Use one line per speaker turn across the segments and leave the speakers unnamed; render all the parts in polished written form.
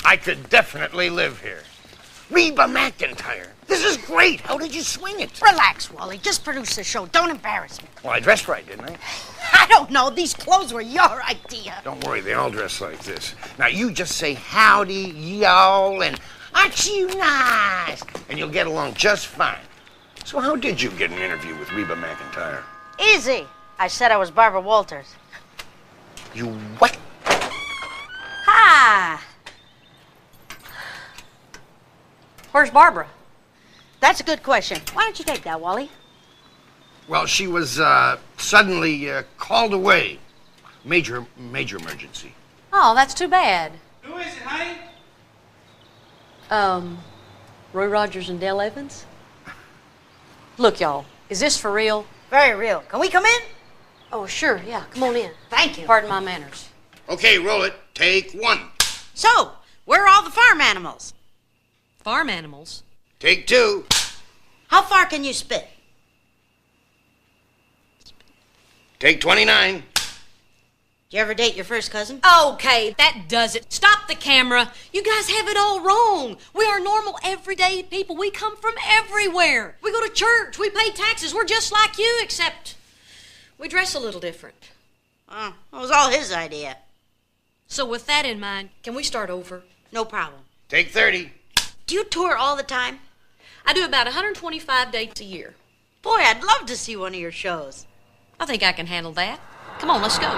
I could definitely live here. Reba McEntire. This is great. How did you swing it?
Relax, Wally. Just produce the show. Don't embarrass me.
Well, I dressed right, didn't I?
I don't know. These clothes were your idea.
Don't worry, they all dress like this. Now, you just say howdy, y'all, and aren't you nice? And you'll get along just fine. So how did you get an interview with Reba McEntire?
Easy. I said I was Barbara Walters.
You what?
Hi. Where's Barbara?
That's a good question. Why don't you take that, Wally?
Well, she was suddenly called away. Major emergency.
Oh, that's too bad.
Who is it, honey?
Roy Rogers and Dale Evans? Look, y'all, is this for real?
Very real. Can we come in?
Oh, sure, yeah, come on in.
Thank you.
Pardon my manners.
Okay, roll it. Take one.
So, where are all the farm animals?
Farm animals?
Take two.
How far can you spit?
Take 29.
Did you ever date your first cousin?
Okay, that does it. Stop the camera. You guys have it all wrong. We are normal, everyday people. We come from everywhere. We go to church. We pay taxes. We're just like you, except we dress a little different.
Oh, it was all his idea.
So with that in mind, can we start over?
No problem.
Take 30.
Do you tour all the time?
I do about 125 dates a year.
Boy, I'd love to see one of your shows.
I think I can handle that. Come on, let's go.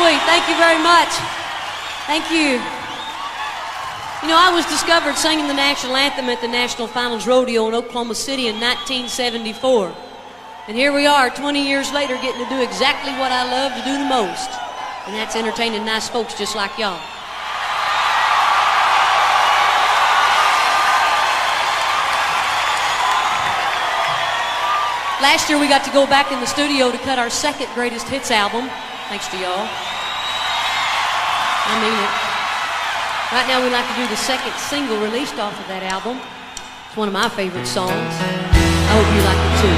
sweet. Thank you very much. Thank you. You know, I was discovered singing the national anthem at the National Finals Rodeo in Oklahoma City in 1974. And here we are, 20 years later, getting to do exactly what I love to do the most. And that's entertaining nice folks just like y'all. Last year we got to go back in the studio to cut our second greatest hits album, thanks to y'all. I mean it. Right now we like to do the second single released off of that album. It's one of my favorite songs. I hope you like it too.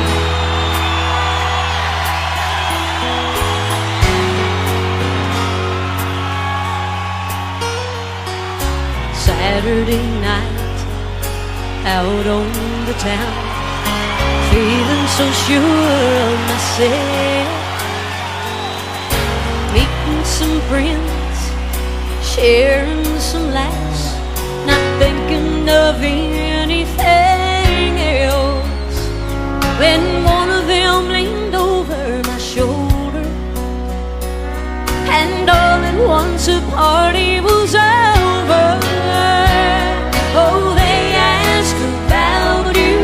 Saturday night, out on the town, feeling so sure of myself, meeting some friends, sharing some laughs, not thinking of anything else, when one of them leaned over my shoulder, and all at once the party was over. Oh, they asked about you,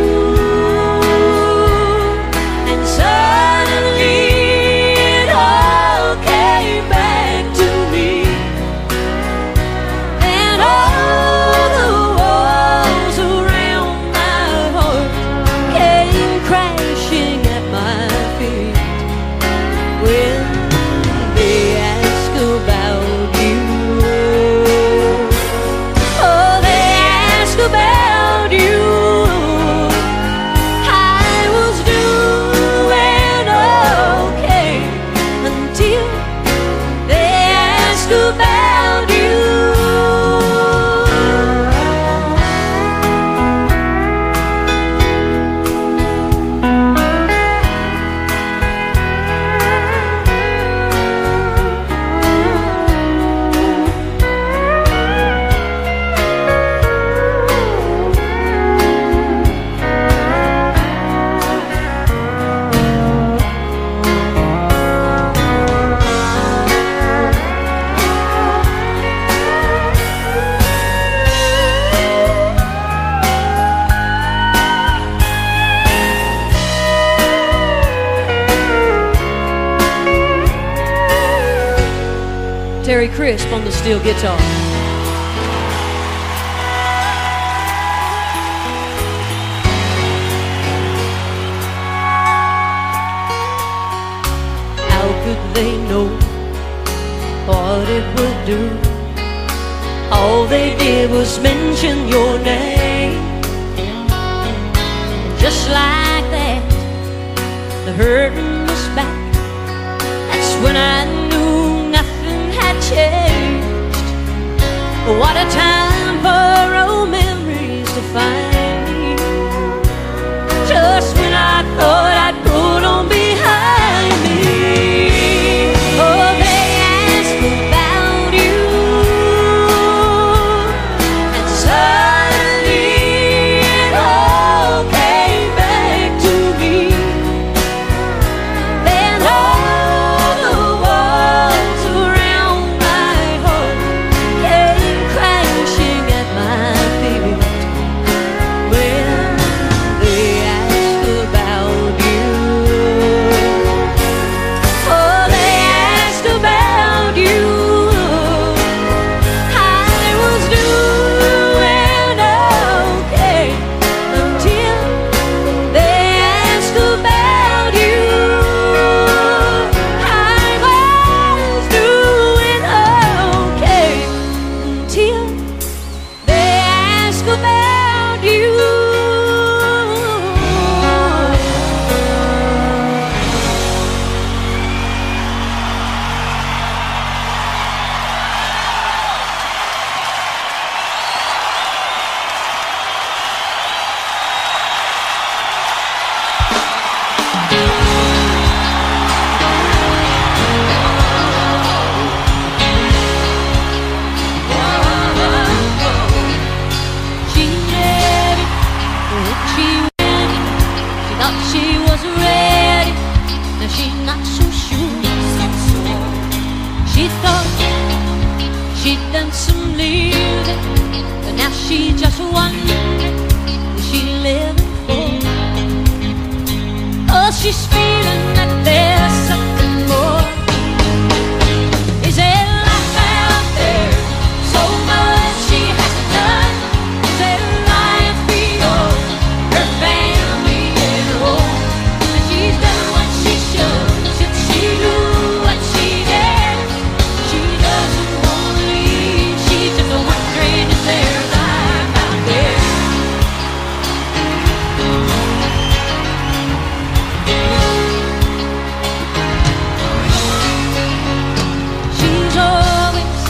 and suddenly it all came back to me, and all the walls around my heart came crashing at my feet when they asked about you. Oh, they asked about you. I was doing okay until they asked about you. Terry Crisp on the steel guitar. How could they know what it would do? All they did was mention your name, and just like that, the hurting was back. That's when I knew nothing had changed. What a time for old memories to find me, just when I thought I'd put on behind me. Oh, they asked about you, and suddenly it all came back to me, and all the walls around my heart came crashing at my feet when they asked about you. Oh, they asked about you. I was doing okay until they asked about you. I was doing okay until they asked about you. She ready, but she ready. She thought she was ready, now she's not so sure. She she just wondering is she living for? Oh, she's feeling that there's something more. Is there life out there? So much she hasn't done. Is there life beyond her family and her home? And she's done what she should since she knew what she did. She doesn't want to leave. She's just wondering is there life out there? She's always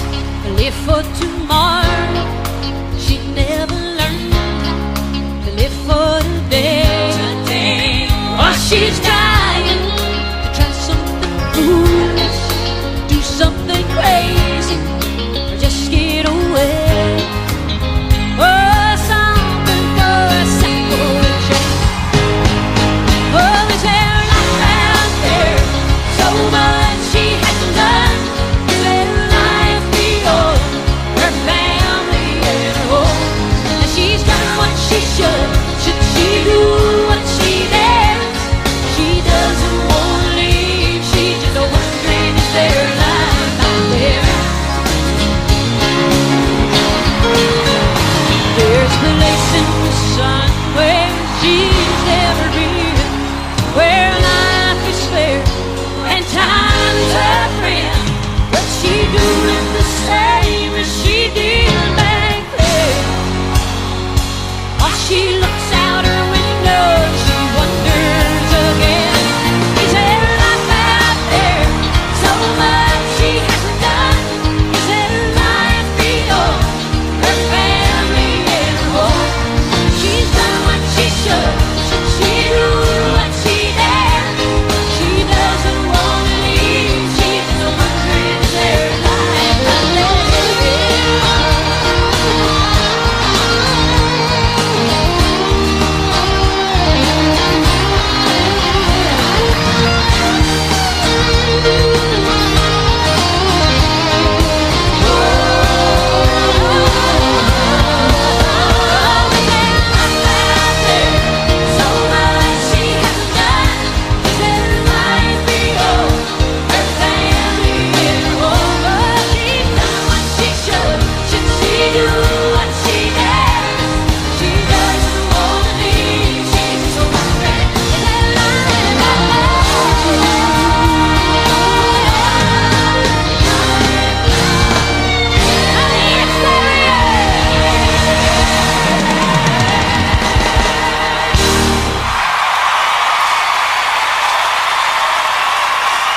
live for tomorrow. She never learned how to live for today. Oh, she's dying to try something foolish, do something crazy, or just get away. Oh, something for a separation. Oh, is there life out there? So much she hasn't done. Is there life beyond her family and her home? And she's done what she should she do what she dares? She doesn't want to leave. She's just wondering is there life out there? There's a place in the sun where she's never been, where life is fair and time is her friend. But she doing the same as she did back then. Oh, she looks out her window, she wonders again. Is there life out there? So much she hasn't done. Is there life beyond her family and her home? She's done what she should she do what she dared? She doesn't want to leave. She's just wondering is there life out there?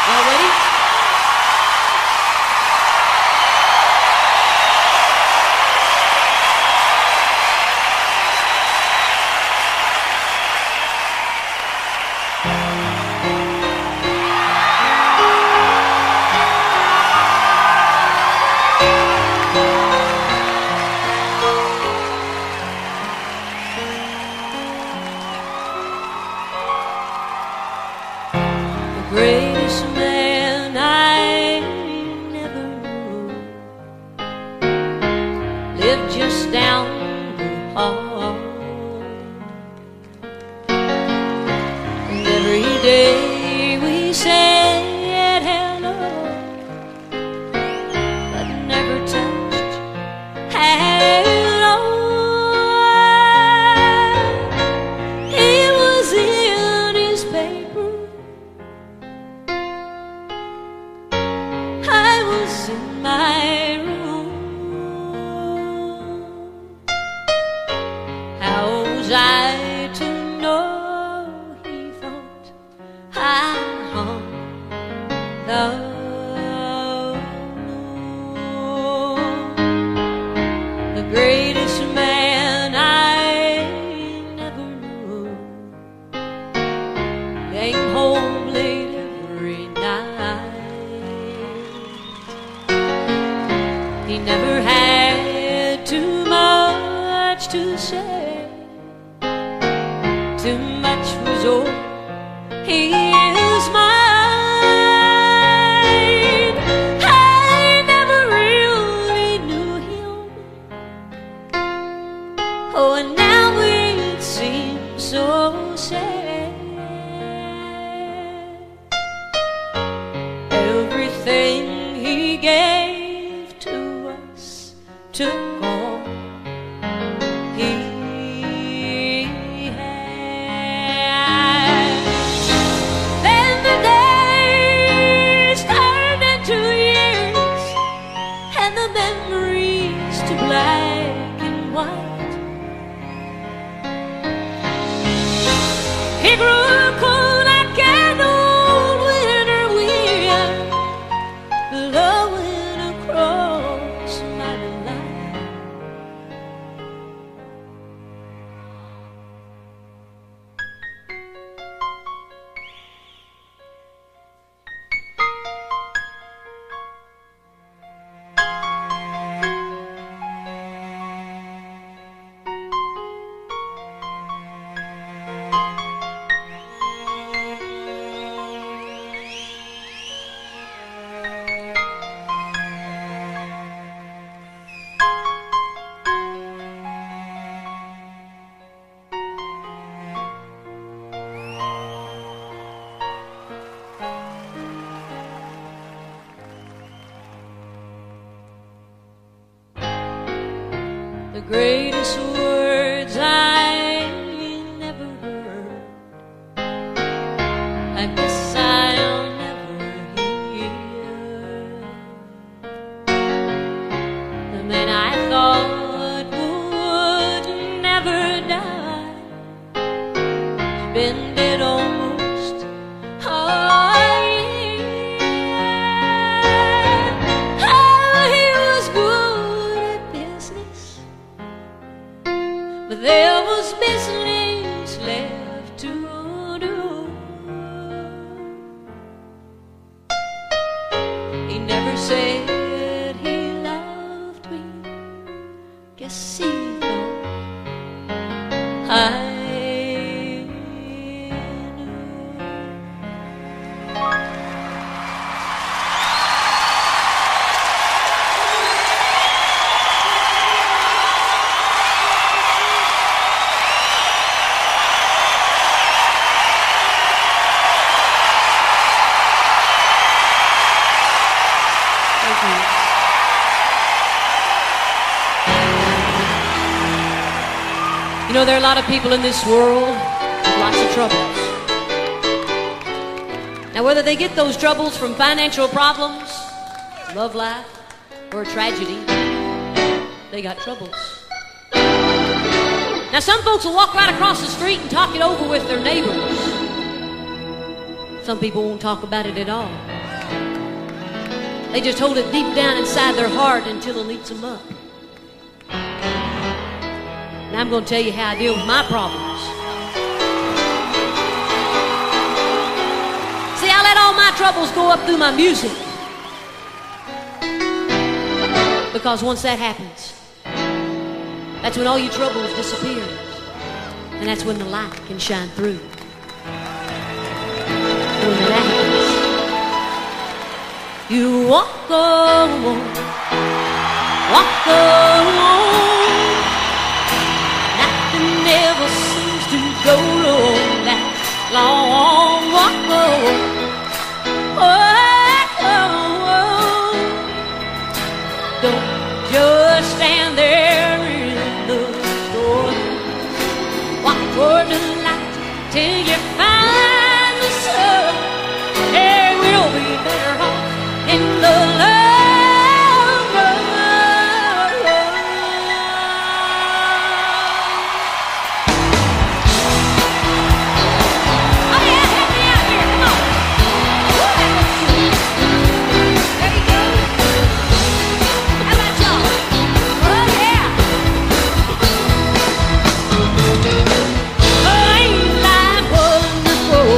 Y'all ready? The greatest man I never knew lived just down the hall. And every day we said hello, but never touched hello. It was in his paper, I was in my room. How was I to know he thought I hung the moon? The greatest man I never knew came home late every night. He never had too much to say. Too much was all he is mine. I never really knew him. took all he had. Then the days turned into years, and the memories to black and white. He grew cool like an old winter wind, blowing across my life. The greatest words I never heard, I guess I'll never hear. The man I thought would never die has been dead almost a year. Oh, he was good at business, but there was business left to do. He never said he loved me. Guess he thought I knew. Thank you. You know, there are a lot of people in this world with lots of troubles. Now, whether they get those troubles from financial problems, love life, or a tragedy, they got troubles. Now, some folks will walk right across the street and talk it over with their neighbors. Some people won't talk about it at all. They just hold it deep down inside their heart until it eats them up. And I'm going to tell you how I deal with my problems. See, I let all my troubles go up through my music. Because once that happens, that's when all your troubles disappear. And that's when the light can shine through. And when that happens, you walk alone, walk alone. Nothing ever seems to go wrong that long. Walk alone, walk alone. Don't just stand there in the storm. Walk toward the light till you find the sun. There will be better off in the long run. Oh yeah, help me out here, come on. Woo, that looks good. There you go. How about y'all? Oh yeah. Oh, ain't life wonderful?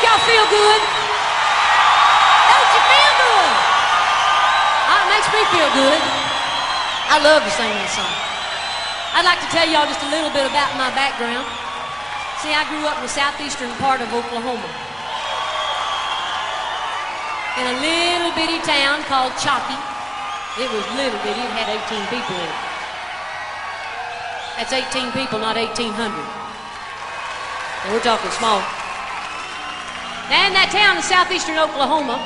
y'all feel good? Don't you feel good? It makes me feel good. I love to sing that song. I'd like to tell y'all just a little bit about my background. See, I grew up in the southeastern part of Oklahoma, in a little bitty town called Chalky. It was little bitty, it had 18 people in it. That's 18 people, not 1,800. And we're talking small. Now in that town in southeastern Oklahoma,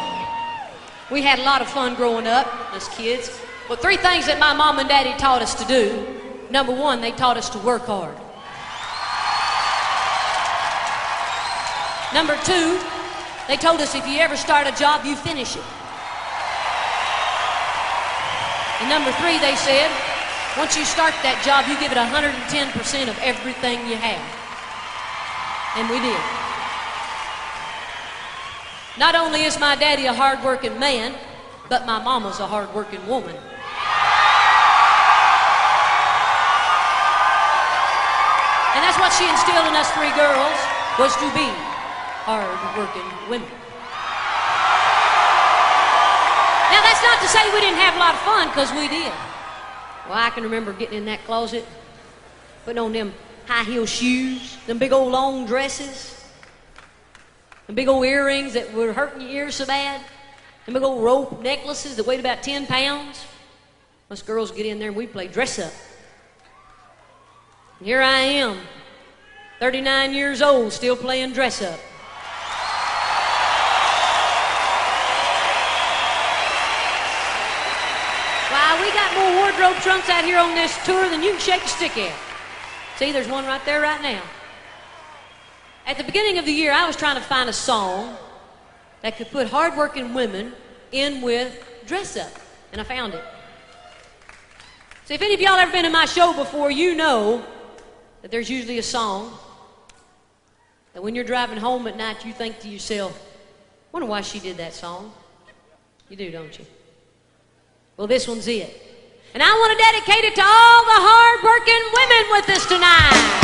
we had a lot of fun growing up as kids. But three things that my mom and daddy taught us to do. Number one, they taught us to work hard. Number two, they told us if you ever start a job, you finish it. And number three, they said, once you start that job, you give it 110% of everything you have. And we did. Not only is my daddy a hard-working man, but my mama's a hard-working woman. And that's what she instilled in us three girls, was to be hard-working women. Now, that's not to say we didn't have a lot of fun, because we did. Well, I can remember getting in that closet, putting on them high-heel shoes, them big old long dresses, them big old earrings that were hurting your ears so bad, them big old rope necklaces that weighed about 10 pounds. Us girls get in there and we play dress-up. And here I am, 39 years old, still playing dress-up. Why, we got more wardrobe trunks out here on this tour than you can shake a stick at. See, there's one right there right now. At the beginning of the year, I was trying to find a song that could put hard-working women in with dress-up, and I found it. So if any of y'all ever been to my show before, you know that there's usually a song that when you're driving home at night, you think to yourself, wonder why she did that song. You do, don't you? Well, this one's it. And I want to dedicate it to all the hard-working women with us tonight.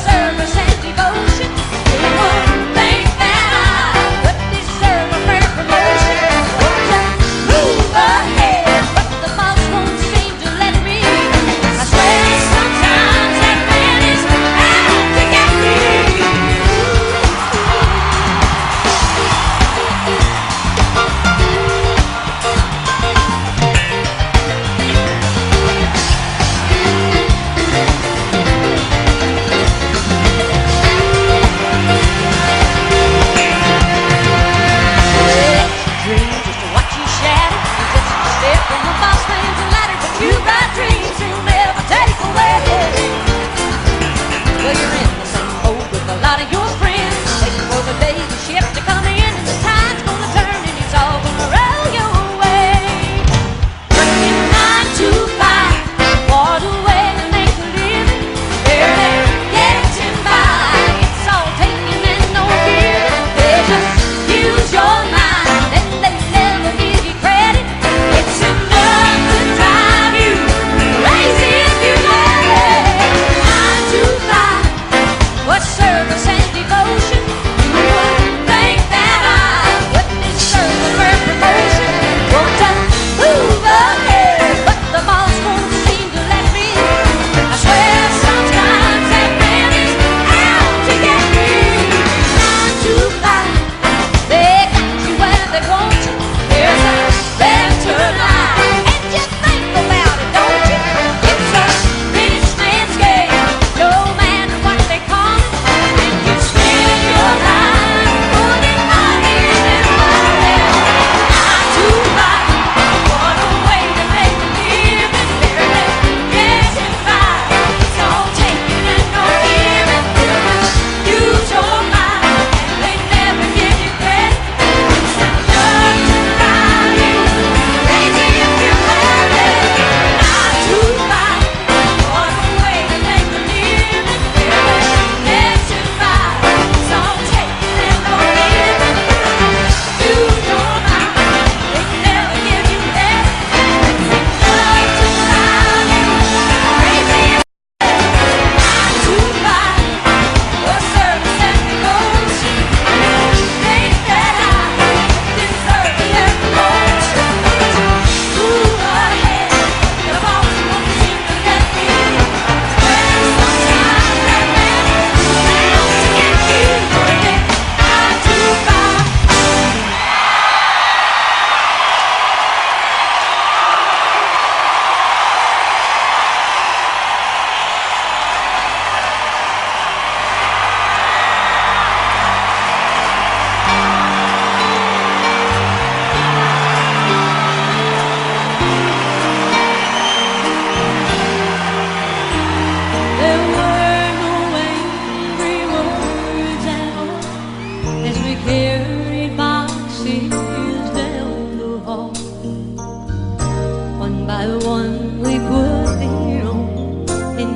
Service and devotion.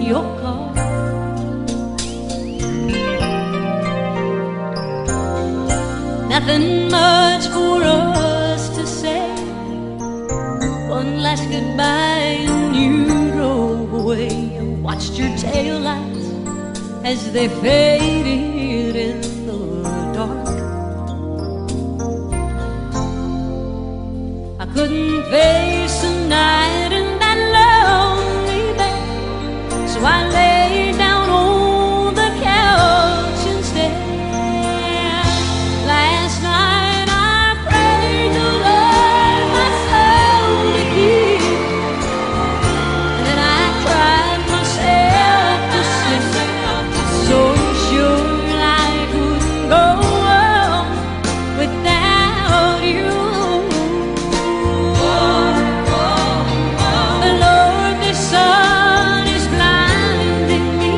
in your car. Nothing much for us to say. One last goodbye and you drove away. I watched your taillights as they faded in the dark. I couldn't face the night in that lonely bed, so I lay down on the couch instead. Last night I prayed to Lord my soul to keep, and then I cried myself to sleep. So sure I couldn't go on without you. The Lord, the sun is blinding me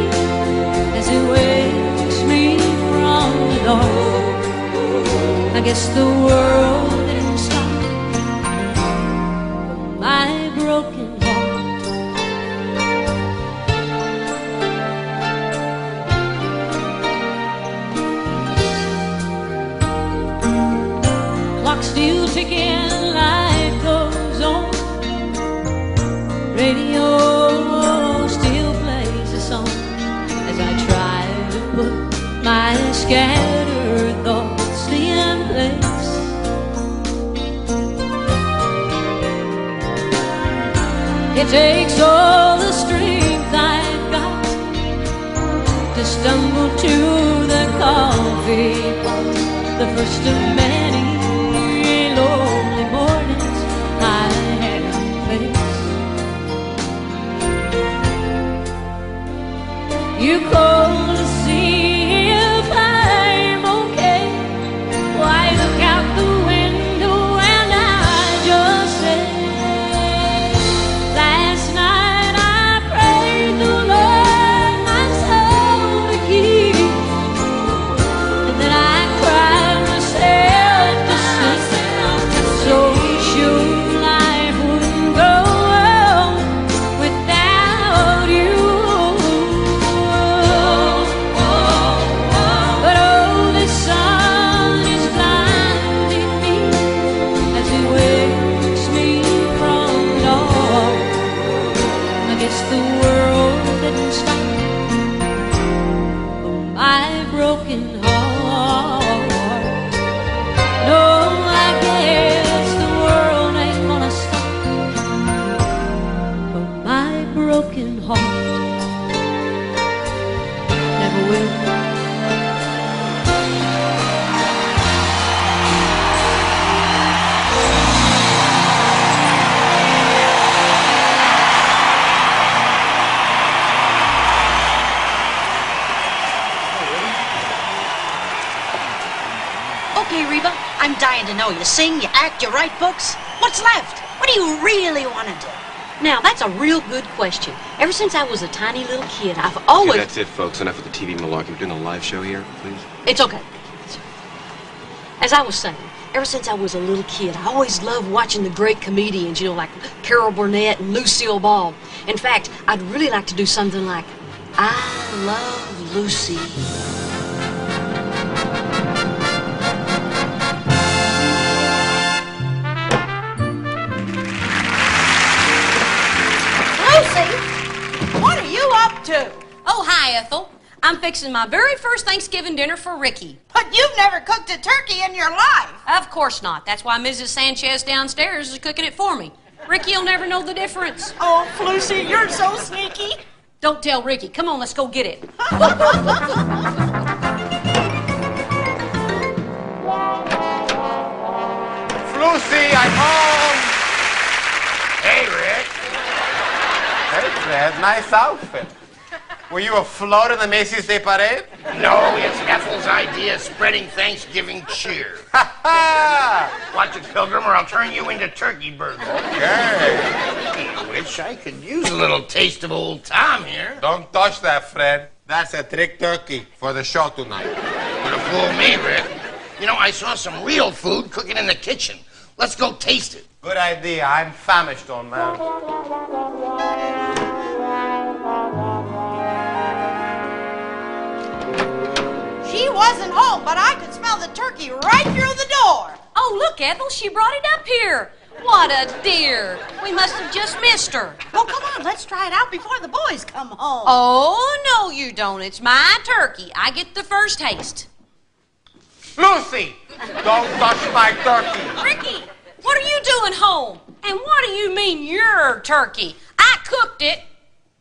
as it wakes me from the dark. I guess the world didn't stop for my broken heart. Clock still ticking, life goes on. Radio still plays a song as I try to put my scattered thoughts in place. It takes all the strength I've got to stumble to the coffee pot, the first of many lonely mornings I had to face. You call to see if I'm okay. Why, look out the window and I just say, last night I prayed the Lord my soul to keep, and then I cried myself to sleep. So sure life wouldn't go on without you. But oh, the sun is blinding me as it wakes me from dawn. I guess the world didn't stop for my broken heart. No, I guess the world ain't gonna stop for my broken heart. Never will.
Okay, Reba, I'm dying to know. You sing, you act, you write books. What's left? What do you really want to do?
Now, that's a real good question. Ever since I was a tiny little kid, I've always...
Okay, that's it, folks. Enough of the TV malarkey. We're doing a live show here, please.
It's okay. As I was saying, ever since I was a little kid, I always loved watching the great comedians, you know, like Carol Burnett and Lucille Ball. In fact, I'd really like to do something like, I Love Lucy.
Lucy, what are you up to?
Oh, hi, Ethel. I'm fixing my very first Thanksgiving dinner for Ricky.
But you've never cooked a turkey in your life.
Of course not. That's why Mrs. Sanchez downstairs is cooking it for me. Ricky'll never know the difference.
Oh, Lucy, you're so sneaky.
Don't tell Ricky. Come on, let's go get it.
Lucy, I'm home.
Hey, Rick.
Hey, Fred, nice outfit. Were you afloat in the Macy's Day Parade?
No, it's Ethel's idea of spreading Thanksgiving cheer.
Ha ha!
Watch it, Pilgrim, or I'll turn you into turkey burger.
Okay.
I wish I could use a little taste of old Tom here.
Don't touch that, Fred. That's a trick turkey for the show tonight.
Would have fooled me, Rick. You know, I saw some real food cooking in the kitchen. Let's go taste it.
Good idea. I'm famished, old man.
wasn't home, but I could smell the turkey right through the door.
Oh, look, Ethel, she brought it up here. What a dear. We must have just missed her.
Well, come on, let's try it out before the boys come home.
Oh, no, you don't. It's my turkey. I get the first taste.
Lucy, don't touch my turkey.
Ricky, what are you doing home? And what do you mean your turkey? I cooked it.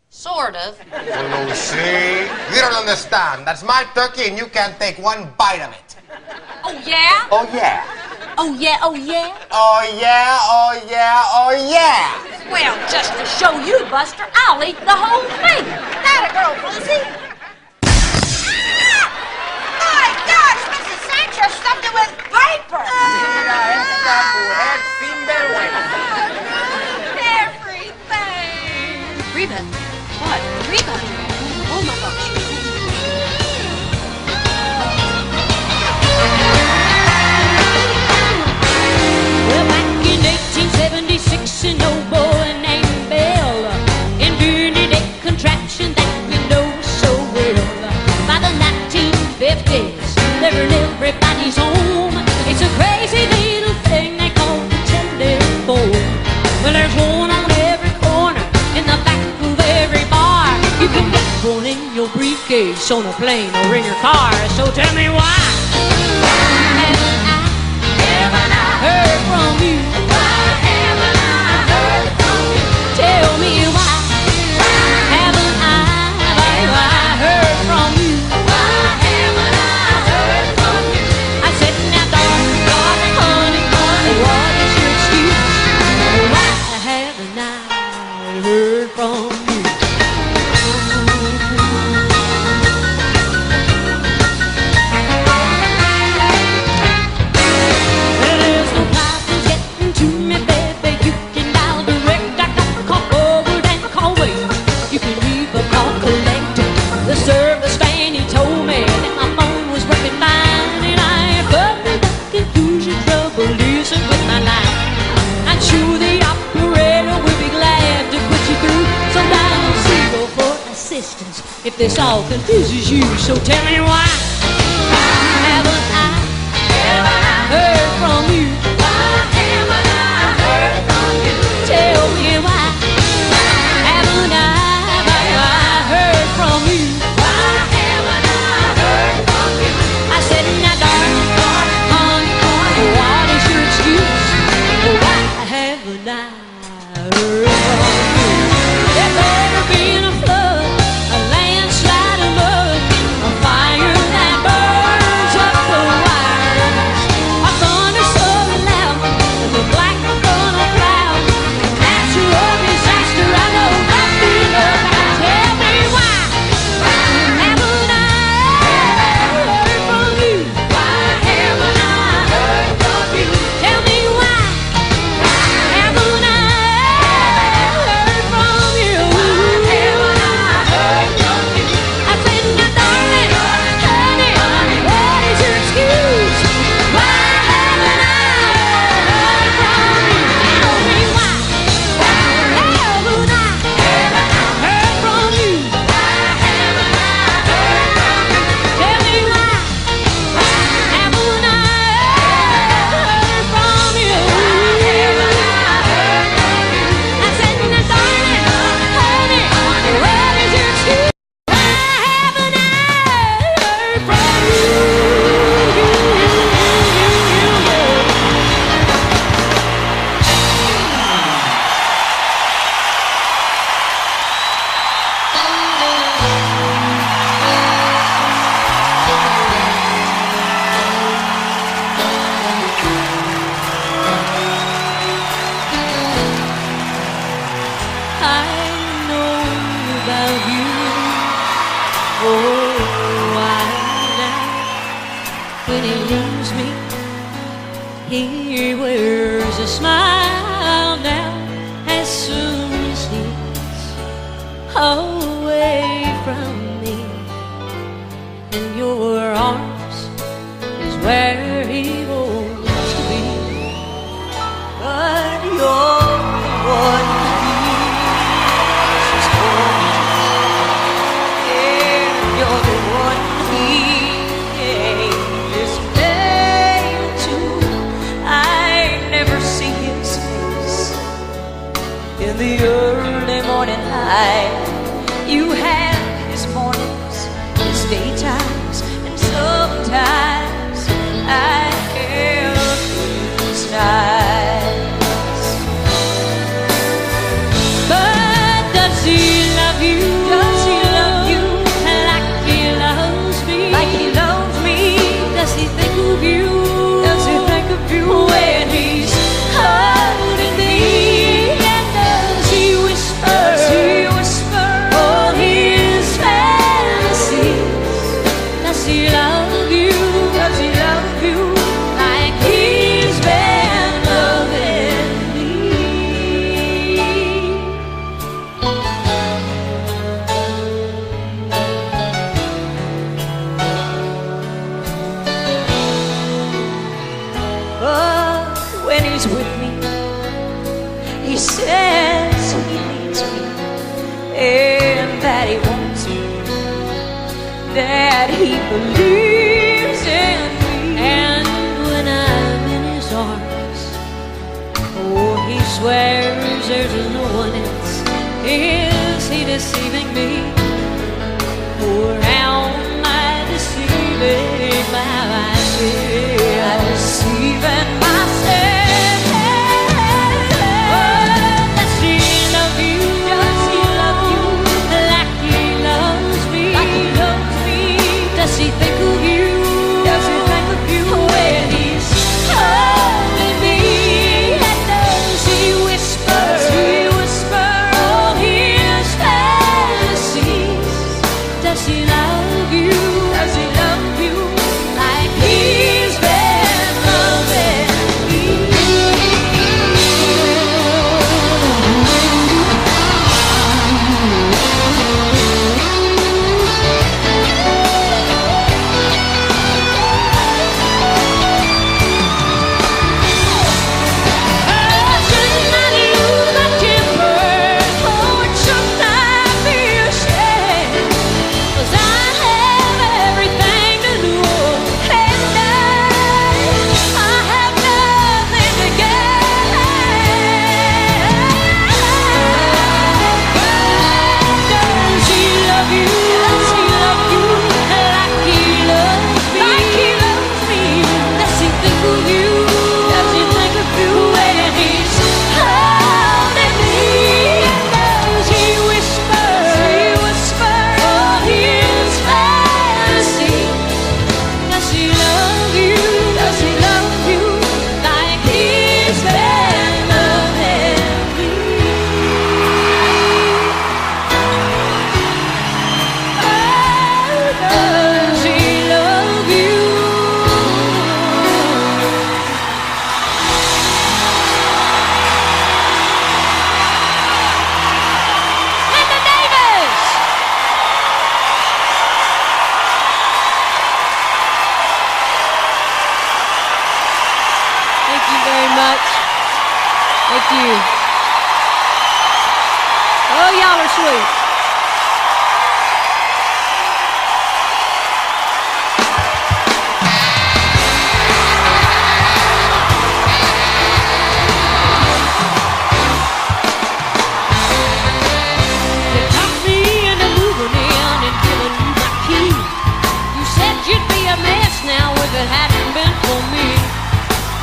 Sort of.
Lucy, you don't understand. That's my turkey and you can't take one bite of it.
Oh, yeah?
Oh, yeah.
Oh, yeah, oh, yeah?
Oh, yeah, oh, yeah, oh, yeah.
Well, just to show you, Buster, I'll eat the whole thing.
That a girl, Lucy. My gosh, Mrs. Sanchez stuffed it with paper.
Everything. Reba. What? Reba. Oh, my gosh.
Well, back in 1876, an old boy named Bill invented a contraption that we know so well. By the 1950s, they're in everybody's home. It's a crazy little thing they call the telephone. Well, there's one on every corner, in the back of every bar. You can get one in your briefcase, on a plane, or in your car. So tell me why haven't I heard from you? Why haven't I heard from you? Tell me why haven't I heard from you? Why haven't I heard from you? I said, now darling, darling, honey, honey, what is your excuse? Why haven't I heard from you? If this all confuses you, so tell me why haven't I heard from you? Why haven't I heard from you? Tell me why haven't I heard from you? Why haven't I heard from you? I said, now darling, darling, honey, honey, what is your excuse? Why haven't I heard from you? There's ever been a flood, a landslide of mud, a fire that burns up the wires, a thunder so loud, the black thunder cloud, natural disaster. I know nothing about. Tell me why haven't I heard from you? Why haven't I heard from you? Tell me why haven't I heard from you? Why haven't I heard from you? I said, now darling, honey, what is your excuse? Why haven't I heard from you? Tell me why haven't I heard from you? Why haven't I heard from you? Tell me why haven't I heard from you? Why haven't I heard from you? I said, now darling, honey, what is your excuse? Why haven't I heard from you? I know about you. Oh, I know when he leaves me, he wears a smile now. As soon as he's away from me, in your arms is where he wants to be. But you're the one he's for me. Yeah, you're the one he you have his mornings, his daytimes, and sometimes I have his nights. But does he love you? Does he love you like he loves me? Like he loves me? Does he think of you? Does he think of you when he's holding me? And does he whisper? Does he whisper all his fantasies? Does he love you? Does he love you like he's been loving me? But when he's with me, he says he needs me and that he wants me, that he believes in me. And when I'm in his arms, oh, he swears there's no one else. Is he deceiving me? Or am I deceiving myself? Deceiving myself. Does he love you? Does he love you like he loves me? Like he loves me? Does he think of you? Does he think of you when he's holding me? And does he whisper? Does he whisper all his fantasies? Does he love you? Does he love you like he's been loving me? Shouldn't I lose my temper? Or shouldn't I be ashamed? 'Cause I have everything to do, and I have nothing to gain. Does he love you? Does he love you like he loves me? Like he loves me? Does he think of you? Does he think of you when he's holding me? And does he whisper? Does he whisper all his fantasies? Does he love you? Does he love you like he's been loving me? Oh, does he love you? Linda Davis! Thank you very much. Thank you. Oh, y'all are sweet. You talked me into moving in and giving you my key. You said you'd be a mess now if it hadn't been for me.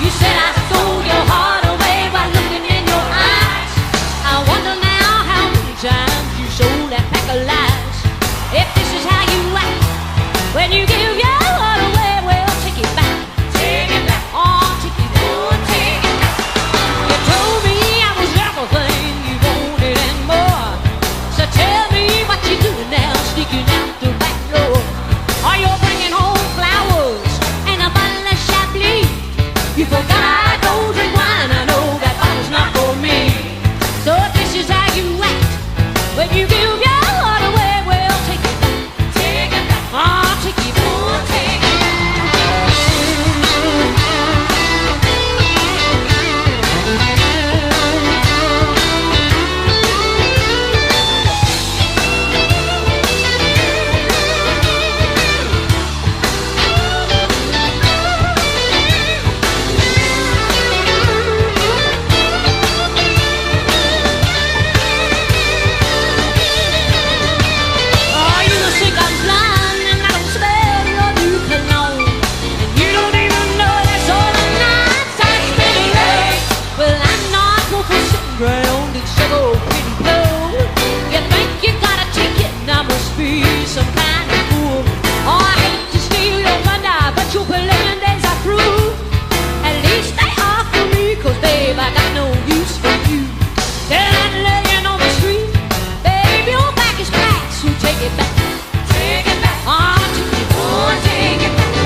You said I stole your heart away by looking in your eyes. I wonder now how many times you sold that pack of lies. If this is how you act when you give your heart away, well, take it back. Take it back. Oh, take it back. Oh, take it back. You told me I was everything you wanted and more. So tell me what you're doing now, sneaking out the back door. Are you bringing home flowers and a bottle of Chablis? You forgot I don't drink wine. I know that bottle's not for me. So if this is how you act when you give your heart away, well, take it back. Take it back. Oh, take it back. Oh, take it back. some kind of fool. Oh, I hate to steal your thunder, but your playing days are through. At least they are for me, 'cause babe, I got no use for you. Then laying on the street, babe, your back is packed, so take it back. Take it back. Oh, take it back. Oh, take it back.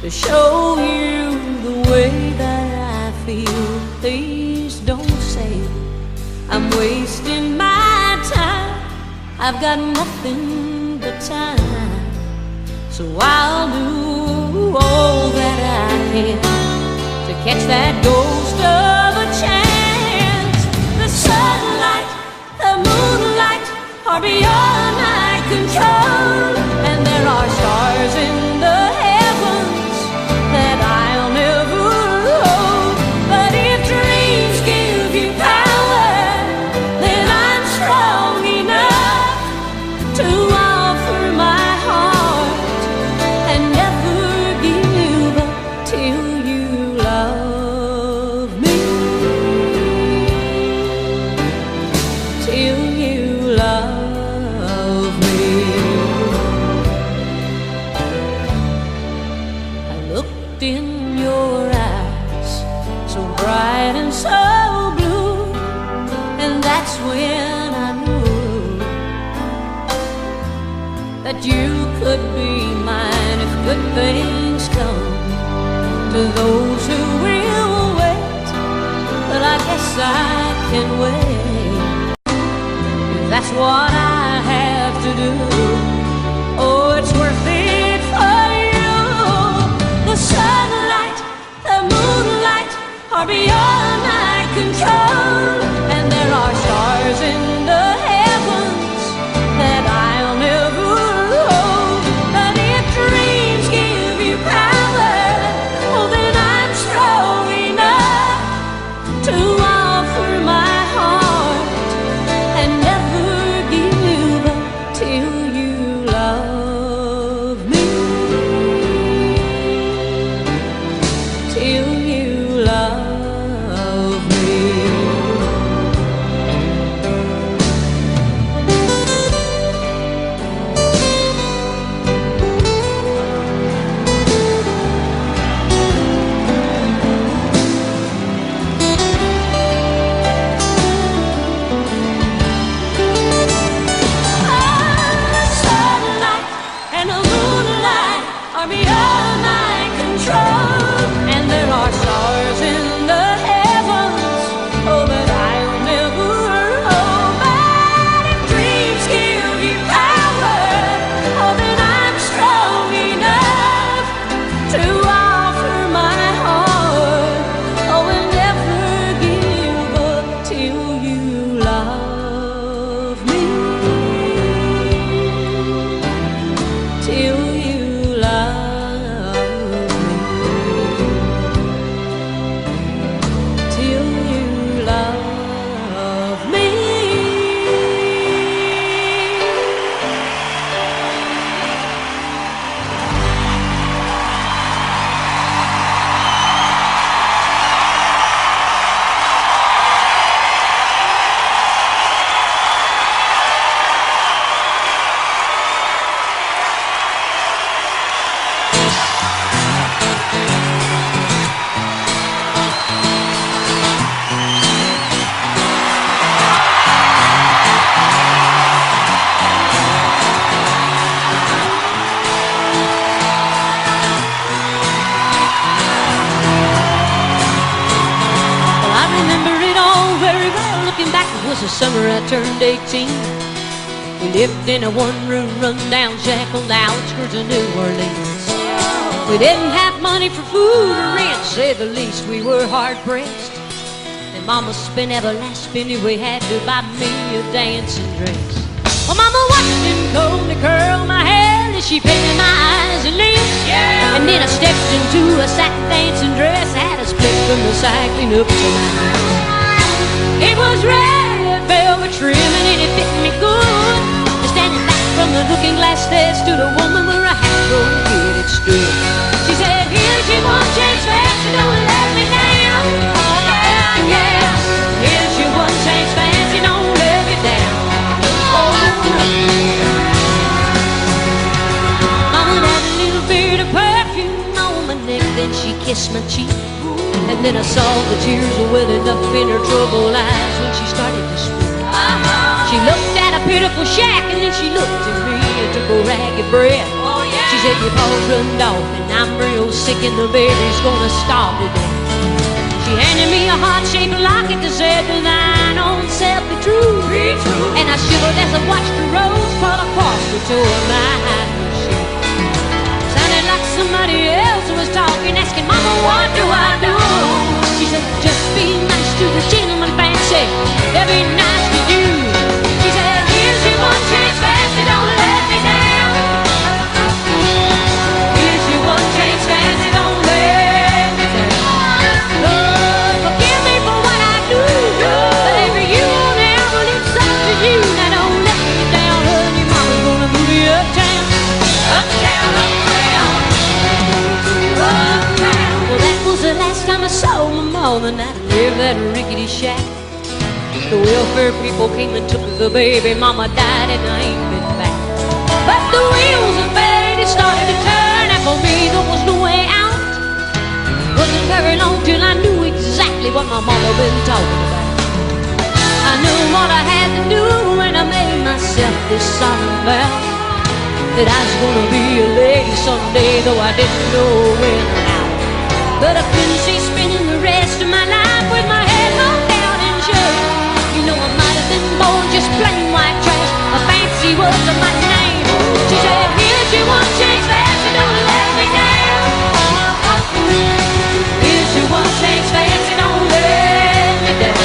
To show you the way that I feel. Please don't say I'm wasting my time. I've got nothing but time, so I'll do all that I can to catch that ghost of a chance. The sunlight, the moonlight are beyond my control, and there are stars in the heavens that I'll never hold. But if dreams give you power, then I'm strong enough to offer my heart and never give up till you love me, till you love me. I looked in your eyes, so bright and so blue, and that's when I knew that you could be mine if good things come to those who will wait. But I guess I can wait, if that's what I have to do. Oh, it's worth it for you. The sunlight, the moonlight are beyond my control, and there are stars in the heavens that I'll never hold. But if dreams give you power, oh, then I'm strong enough to offer my heart and never give up till you love me, till you love was the summer I turned 18. We lived in a one-room, run-down shack on the outskirts of New Orleans. We didn't have money for food or rent, to say the least. We were hard-pressed. And Mama spent every last penny we had to buy me a dancing dress. Well, Mama watched him comb me, curl my hair, and she painted my eyes and lips. Yeah. And then I stepped into a satin dancing dress, had a split from the side clean up to my knees. It was red velvet trimming and it fit me good. And standing back from the looking glass there stood a woman where I had to get it stood. She said, here's your one chance, fancy, don't let me down. Yeah, yeah. Here's your one chance, fancy, don't let me down. Mama had a little bit of perfume on my neck, then she kissed my cheek. And then I saw the tears welling up in her troubled eyes when she started to speak. She looked at a pitiful shack and then she looked at me and took a ragged breath. She said, your paws run off and I'm real sick and the baby's gonna starve to death. She handed me a heart-shaped locket that said, to thine own self be true. And I shivered as I watched the rose fall across the toe of my high shoe. Sounded like somebody else was talking, asking, Mama, what do I do? She said, just be nice to the gentleman, fancy. They'll be nice to you. She said, here's your one chance, fancy, don't let me down. Here's your one chance, fancy, don't let me down. Lord, forgive me for what I do. Baby, you won't ever live up to you. Now don't let me down, honey, Mama's gonna move me uptown. Uptown, uptown, uptown. Well, that was the last time I saw my mama, and I lived that rickety shack. The welfare people came and took the baby. Mama died and I ain't been back. But the wheels of fate had started to turn, and for me there was no way out. Wasn't very long till I knew exactly what my mama been talking about. I knew what I had to do when I made myself this solemn vow, that I was gonna be a lady someday, though I didn't know when or how. But I couldn't see spending the rest of my life with my head hung down in shirt. You know I might have been born just plain white trash. A fancy was my name. She said, here's your one chance, fancy, don't let me down. Here's your one chance, fancy, don't let me down.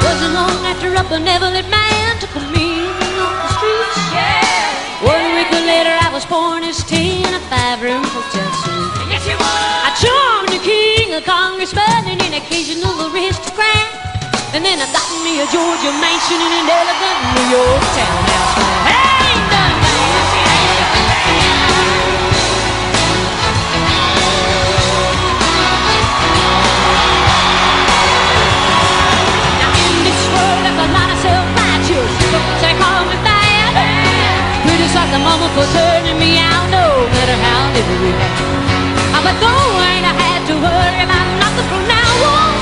Wasn't long after a benevolent man took me off the streets. Yeah. 1 week later I was born as 10 in a 5-room hotel suite. Yes, you were. I charmed the king, a congressman, and an occasional aristocrat. And then I got me a Georgia mansion in an elegant New York townhouse. Hey, done now in this world there's a lot of self-righteous folks that call me bad. Criticize the mama for turning me out, no matter how little we had. But though I ain't had to worry about nothing for now,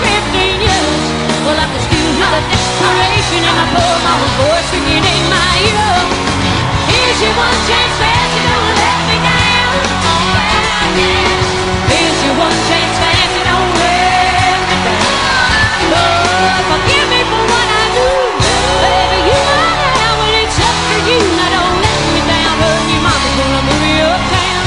15 years. Well, I can still hear the desperation in my poor mama's voice singing in my ear. Here's your one chance, fancy, don't let me down. Here's your one chance, fancy, don't let me down. Lord, forgive me for what I do. Baby, you know now when it's up to you. Now don't let me down, honey, mama's gonna move me uptown.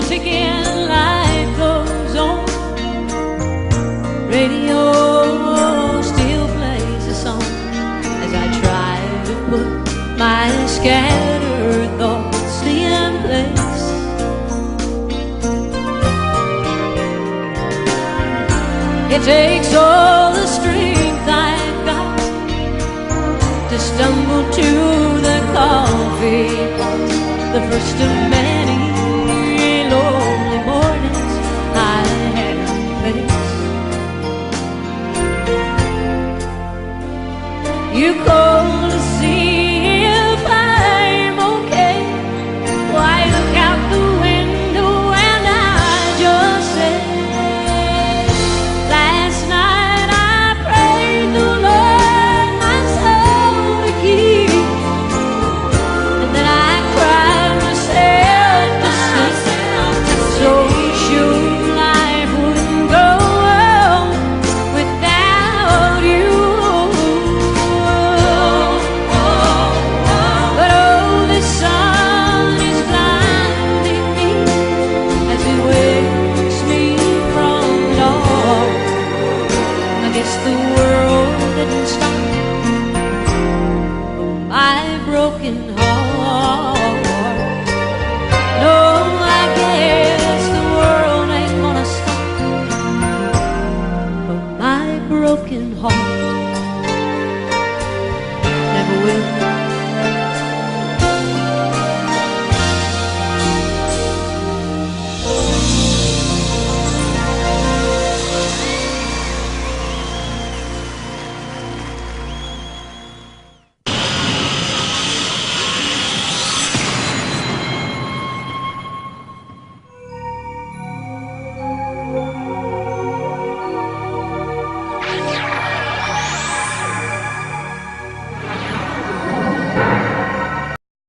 ticking, life goes on. Radio still plays a song as I try to put my scattered thoughts in place. It takes all the strength I've got to stumble to the coffee pot, the first of many lonely mornings I had faced. You call to see if I'm okay. Why, look out the window and I just said, last night I prayed the Lord my soul to keep, and then I cried myself to sleep. So sure life wouldn't go on without you. But oh, the sun is blinding me as it wakes me from dawn. I guess the world didn't stop my broken heart.